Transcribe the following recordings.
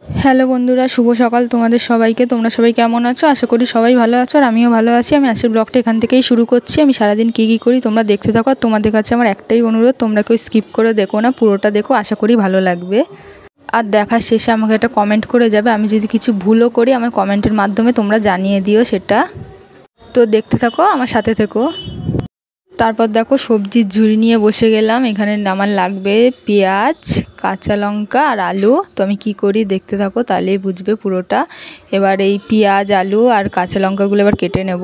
Hello বন্ধুরা, শুভ সকাল তোমাদের সবাইকে। তোমরা সবাই কেমন আছো? আশা করি সবাই ভালো আছো, আর আমিও ভালো আছি। আমি আজকের ব্লগটা এখান থেকেই শুরু করছি। আমি সারাদিন কী করি তোমরা দেখতে থাকো। আর তোমাদের কাছে আমার একটাই অনুরোধ, তোমরা কেউ স্কিপ করে দেখো না, পুরোটা দেখো, আশা করি ভালো লাগবে। আর দেখার শেষে আমাকে একটা কমেন্ট করে যাবে। আমি যদি কিছু ভুলও করি আমার কমেন্টের মাধ্যমে তোমরা জানিয়ে দিও সেটা। তো দেখতে থাকো, আমার সাথে থেকো। তারপর দেখো সবজির ঝুড়ি নিয়ে বসে গেলাম। এখানে আমার লাগবে পেঁয়াজ, কাঁচা লঙ্কা আর আলু। তো আমি কী করি দেখতে থাকো, তাহলেই বুঝবে পুরোটা। এবার এই পেঁয়াজ, আলু আর কাঁচা লঙ্কাগুলো এবার কেটে নেব।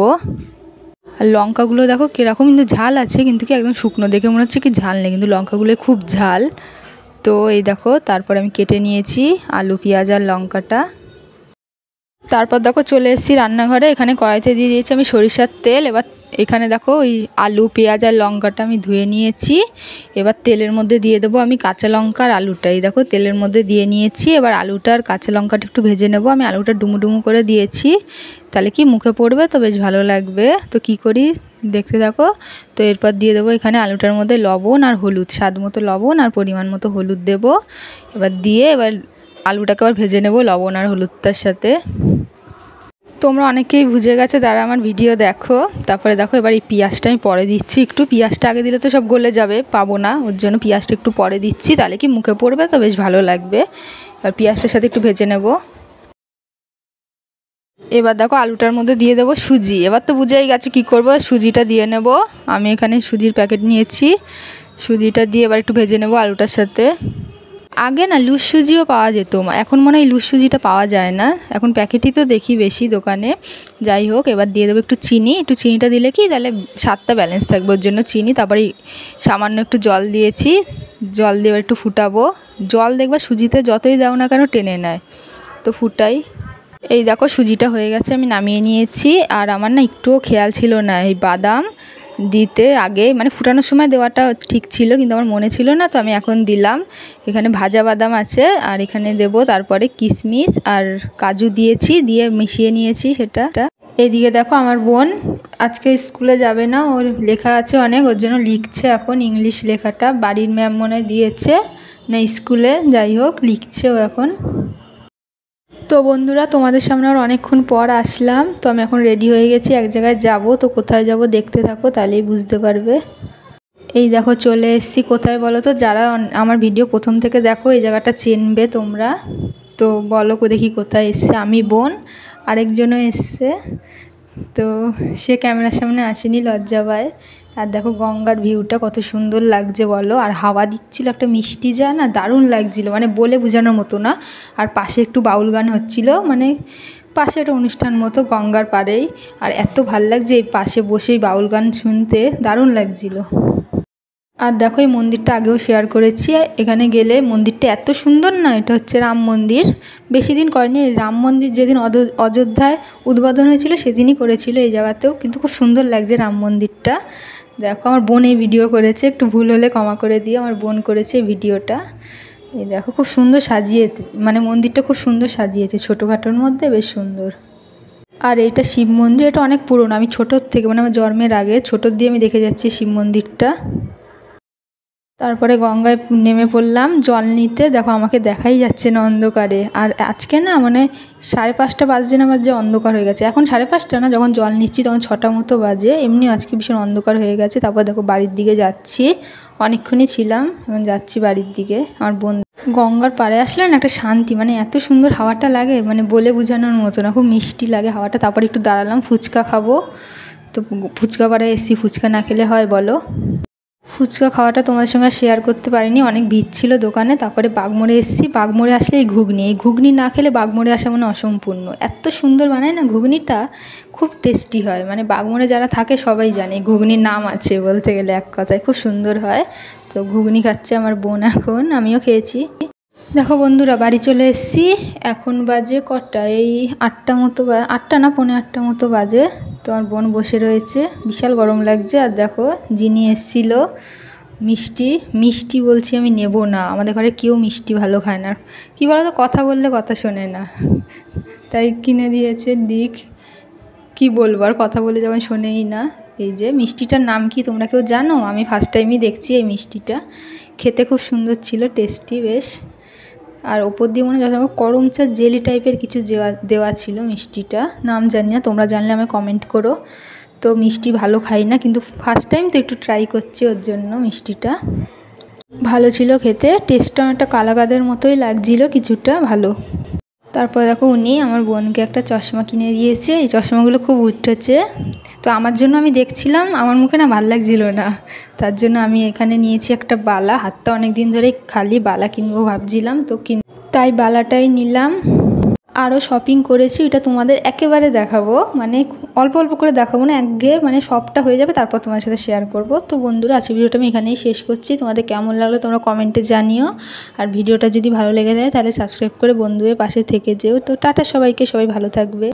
আর লঙ্কাগুলো দেখো কীরকম, কিন্তু ঝাল আছে, কিন্তু কি একদম শুকনো দেখে মনে হচ্ছে কি ঝাল নেই, কিন্তু লঙ্কাগুলো খুব ঝাল। তো এই দেখো তারপর আমি কেটে নিয়েছি আলু, পেঁয়াজ আর লঙ্কাটা। তারপর দেখো চলে এসেছি রান্নাঘরে। এখানে কড়াইতে দিয়ে দিয়েছি আমি সরিষার তেল। এবার এখানে দেখো ওই আলু, পেঁয়াজ আর লঙ্কাটা আমি ধুয়ে নিয়েছি। এবার তেলের মধ্যে দিয়ে দেবো আমি কাঁচা লঙ্কা আর আলুটা। এই দেখো তেলের মধ্যে দিয়ে নিয়েছি। এবার আলুটা আর কাঁচা লঙ্কাটা একটু ভেজে নেব। আমি আলুটা ডুমো ডুমো করে দিয়েছি, তাহলে কি মুখে পড়বে তো বেশ ভালো লাগবে। তো কি করি দেখতে থাকো। তো এরপর দিয়ে দেবো এখানে আলুটার মধ্যে লবণ আর হলুদ, স্বাদ মতো লবণ আর পরিমাণ মতো হলুদ দেবো। এবার এবার আলুটাকে আবার ভেজে নেব লবণ আর হলুদটার সাথে। তোমরা অনেকেই বুঝে গেছো যারা আমার ভিডিও দেখো। তারপরে দেখো এবার এই পেঁয়াজটা আমি পরে দিচ্ছি। একটু পেঁয়াজটা আগে দিলে তো সব গলে যাবে, পাবো না, ওর জন্য পেঁয়াজটা একটু পরে দিচ্ছি, তাহলে কি মুখে পড়বে তো বেশ ভালো লাগবে। আর পেঁয়াজটার সাথে একটু ভেজে নেব। এবার দেখো আলুটার মধ্যে দিয়ে দেবো সুজি। এবার তো বুঝেই গেছো কী করবো, সুজিটা দিয়ে নেব। আমি এখানে সুজির প্যাকেট নিয়েছি। সুজিটা দিয়ে এবার একটু ভেজে নেব আলুটার সাথে। আগে না লুজ সুজিও পাওয়া যেত, এখন মনে হয় লুজ সুজিটা পাওয়া যায় না, এখন প্যাকেটই তো দেখি বেশি দোকানে। যাই হোক, এবার দিয়ে দেবো একটু চিনি। একটু চিনিটা দিলে কি তাহলে স্বাদটা ব্যালেন্স থাকবে, ওর জন্য চিনি। তারপরে সামান্য একটু জল দিয়েছি। জল দিয়ে এবার একটু ফুটাবো। জল দেখবা সুজিতে যতই দাও না কেন টেনে নেয়, তো ফুটাই। এই দেখো সুজিটা হয়ে গেছে, আমি নামিয়ে নিয়েছি। আর আমার না একটুও খেয়াল ছিল না এই বাদাম দিতে আগে, মানে ফুটানোর সময় দেওয়াটা ঠিক ছিল, কিন্তু আমার মনে ছিল না, তো আমি এখন দিলাম। এখানে ভাজা বাদাম আছে আর এখানে দেব তারপরে কিশমিশ আর কাজু দিয়েছি, দিয়ে মিশিয়ে নিয়েছি সেটা। এদিকে দেখো আমার বোন আজকে স্কুলে যাবে না, ওর লেখা আছে অনেক, ওর জন্য লিখছে এখন ইংলিশ লেখাটা। বাড়ির ম্যাম মনে দিয়েছে না স্কুলে, যাই হোক লিখছে ও এখন। তো বন্ধুরা তোমাদের সামনে আর অনেকক্ষণ পর আসলাম। তো আমি এখন রেডি হয়ে গেছি, এক জায়গায় যাব। তো কোথায় যাব দেখতে থাকো, তাহলেই বুঝতে পারবে। এই দেখো চলে এসেছি। কোথায় বলো তো, যারা আমার ভিডিও প্রথম থেকে দেখো এই জায়গাটা চিনবে তোমরা। তো বলো দেখি কোথায় এসছে। আমি, বোন, আরেকজনও এসছে। তো সে ক্যামেরার সামনে আসেনি, লজ্জা পায়। আর দেখো গঙ্গার ভিউটা কত সুন্দর লাগছে বলো। আর হাওয়া দিচ্ছিল একটা মিষ্টি, যা না দারুণ লাগছিল, মানে বলে বোঝানোর মতো না। আর পাশে একটু বাউল গান হচ্ছিল, মানে পাশে একটা অনুষ্ঠান মতো গঙ্গার পাড়েই। আর এত ভাল লাগছে এই পাশে বসেই বাউল গান শুনতে, দারুণ লাগছিল। আর দেখো এই মন্দিরটা আগেও শেয়ার করেছি। এখানে গেলে মন্দিরটা এত সুন্দর না, এটা হচ্ছে রাম মন্দির। বেশি দিন করেনি, রাম মন্দির যেদিন অযোধ্যায় উদ্বোধন হয়েছিল সেদিনই করেছিল এই জায়গাতেও, কিন্তু খুব সুন্দর লাগছে রাম মন্দিরটা। দেখো আমার বোন এই ভিডিও করেছে, একটু ভুল হলে ক্ষমা করে দিয়ে, আমার বোন করেছে এই ভিডিওটা। এই দেখো খুব সুন্দর সাজিয়ে, মানে মন্দিরটা খুব সুন্দর সাজিয়েছে, ছোটোখাটোর মধ্যে বেশ সুন্দর। আর এইটা শিব মন্দির, এটা অনেক পুরনো, আমি ছোটোর থেকে, মানে আমার জন্মের আগে ছোটোর দিয়ে আমি দেখে যাচ্ছি শিব মন্দিরটা। তারপরে গঙ্গায় নেমে পড়লাম জল নিতে। দেখো আমাকে দেখাই যাচ্ছে না অন্ধকারে। আর আজকে না মানে 5:30 বাজছে না, বাজছে অন্ধকার হয়ে গেছে। এখন 5:30 না, যখন জল নিচ্ছি তখন 6টা মতো বাজে। এমনি আজকে ভীষণ অন্ধকার হয়ে গেছে। তারপর দেখো বাড়ির দিকে যাচ্ছি, অনেকক্ষণই ছিলাম, এখন যাচ্ছি বাড়ির দিকে। আমার বোন গঙ্গার পাড়ে আসলে না একটা শান্তি, মানে এত সুন্দর হাওয়াটা লাগে, মানে বলে বোঝানোর মতো না, খুব মিষ্টি লাগে হাওয়াটা। তারপর একটু দাঁড়ালাম, ফুচকা খাবো। তো ফুচকা পাড়ায় এসেছি, ফুচকা না খেলে হয় বলো। ফুচকা খাওয়াটা তোমাদের সঙ্গে শেয়ার করতে পারিনি, অনেক ভিড় ছিল দোকানে। তারপরে বাগমোড়ে এসেছি। বাগমোড়ে আসলে এই ঘুগনি না খেলে বাগমোড়ে আসা মানে অসম্পূর্ণ। এত সুন্দর বানায় না ঘুগনিটা, খুব টেস্টি হয়। মানে বাগমোড়ে যারা থাকে সবাই জানে ঘুগনির নাম আছে বলতে গেলে, এক কথায় খুব সুন্দর হয়। তো ঘুগনি খাচ্ছে আমার বোন এখন, আমিও খেয়েছি। দেখো বন্ধুরা বাড়ি চলে এসেছি। এখন বাজে কটা, এই 8টা মতো, 8টা না 8:45 মতো বাজে। তো আমার বোন বসে রয়েছে, বিশাল গরম লাগছে। আর দেখো যিনি এসেছিল মিষ্টি, মিষ্টি বলছি আমি নেব না, আমাদের ঘরে কেউ মিষ্টি ভালো খায় না। কী বলো তো, কথা বললে কথা শোনে না, তাই কিনে দিয়েছে দিক। কি বলবো আর, কথা বলে যখন শোনেই না। এই যে মিষ্টিটার নাম কি তোমরা কেউ জানো? আমি ফার্স্ট টাইমই দেখছি এই মিষ্টিটা। খেতে খুব সুন্দর ছিল, টেস্টি বেশ। আর ওপর দিয়ে মনে হয় করম চা জেলি টাইপের কিছু দেওয়া ছিল মিষ্টিটা, নাম জানি না, তোমরা জানলে আমায় কমেন্ট করো। তো মিষ্টি ভালো খাই না, কিন্তু ফার্স্ট টাইম তো একটু ট্রাই করছি, ওর জন্য মিষ্টিটা ভালো ছিল খেতে। টেস্টটা অনেকটা কালাকাঁদের মতোই লাগছিল, কিছুটা ভালো। তারপর দেখো উনি আমার বোনকে একটা চশমা কিনে দিয়েছে, এই চশমাগুলো খুব উঠেছে। তো আমার জন্য আমি দেখছিলাম, আমার মুখে না ভালো লাগছিল না, তার জন্য আমি এখানে নিয়েছি একটা বালা। হাতটা অনেক দিন ধরে খালি, বালা কিনবো ভাবছিলাম, তো তাই বালাটাই নিলাম। আরও শপিং করেছি, এটা তোমাদের একেবারে দেখাবো, মানে অল্প অল্প করে দেখাবো না, একঘেয়ে মানে সবটা হয়ে যাবে, তারপর তোমার সাথে শেয়ার করব। তো বন্ধুরা, আজকে ভিডিওটা আমি এখানেই শেষ করছি। তোমাদের কেমন লাগলো তোমরা কমেন্টে জানিও, আর ভিডিওটা যদি ভালো লেগে যায় তাহলে সাবস্ক্রাইব করে বন্ধু হয়ে পাশে থেকে যেও। তো টাটা সবাইকে, সবাই ভালো থাকবে।